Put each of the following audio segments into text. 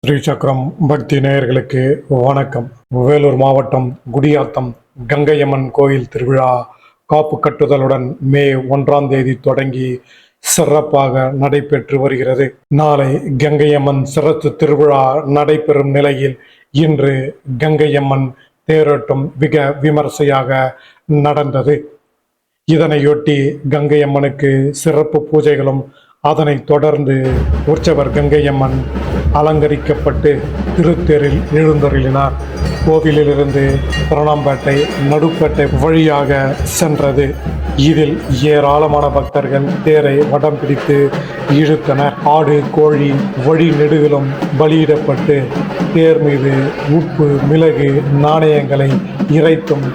ஸ்ரீ சக்கரம் பக்தி நேயர்களுக்கு வணக்கம். வேலூர் மாவட்டம் குடியாத்தம் கங்கையம்மன் கோயில் திருவிழா காப்பு கட்டுதலுடன் மே 1ஆம் தேதி தொடங்கி சிறப்பாக நடைபெற்று வருகிறது. நாளை கங்கையம்மன் சிறப்பு திருவிழா நடைபெறும் நிலையில் இன்று கங்கையம்மன் தேரோட்டம் மிக விமர்சையாக நடந்தது. இதனையொட்டி கங்கையம்மனுக்கு சிறப்பு பூஜைகளும் அதனைத் தொடர்ந்து உற்சவர் கங்கையம்மன் அலங்கரிக்கப்பட்டு திருத்தேரில் எழுந்தருளினார். கோவிலிலிருந்து பிரணாம்பேட்டை நடுப்பேட்டை வழியாக சென்றது. இதில் ஏராளமான பக்தர்கள் தேரை வடம் பிடித்து இழுத்தனர். ஆடு கோழி வழி நெடுகிலும் பலியிடப்பட்டு தேர் மீது உப்பு மிளகு நாணயங்களை இறைத்தும்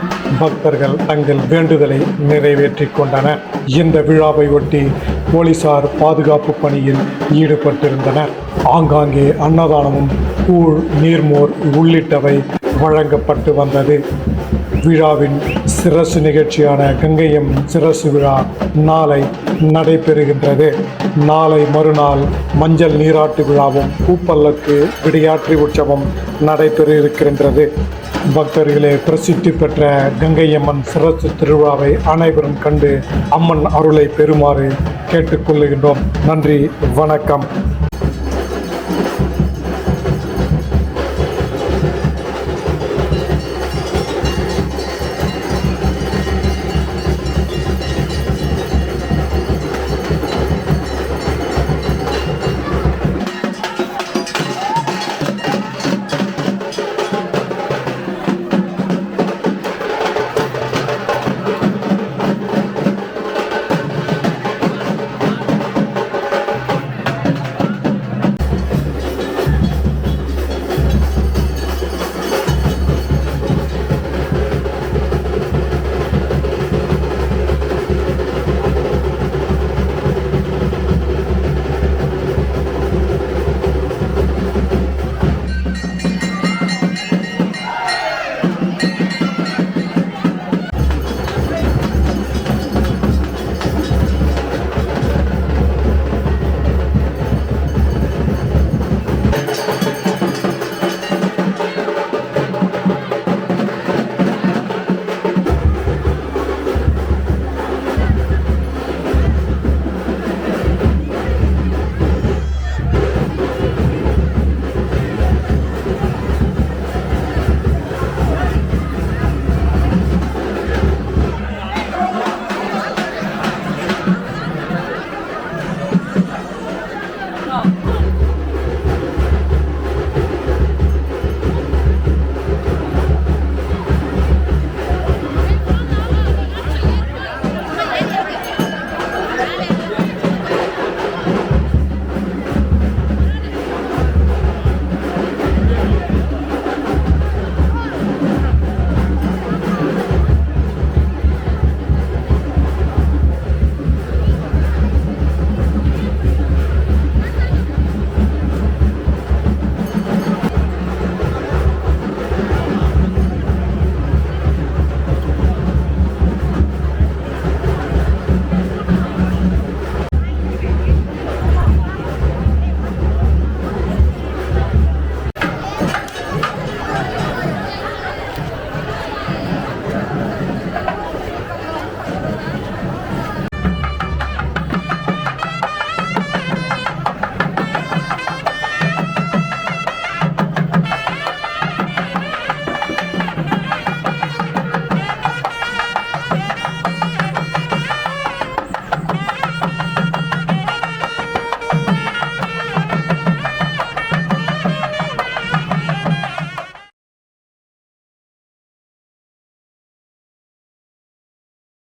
பக்தர்கள் தங்கள் வேண்டுதலை நிறைவேற்றிக் கொண்டனர். இந்த விழாவை ஒட்டி போலீசார் பாதுகாப்பு பணியில் ஈடுபட்டிருந்தனர். ஆங்காங்கே அன்னதானமும் கூழ் நீர்மோர் உள்ளிட்டவை வழங்கப்பட்டு வந்தது. விழாவின் சிரசு நிகழ்ச்சியான கங்கையம் சிரசு விழா நாளை நடைபெறுகின்றது. நாளை மறுநாள் மஞ்சள் நீராட்டு விழாவும் பூப்பல்லக்கு விடையாற்றி உற்சவம் நடைபெற இருக்கின்றது. பக்தர்களே, பிரசித்தி பெற்ற கங்கையம்மன் சிரசு திருவிழாவை அனைவரும் கண்டு அம்மன் அருளை பெறுமாறு கேட்டுக்கொள்ளுகின்றோம். நன்றி, வணக்கம்.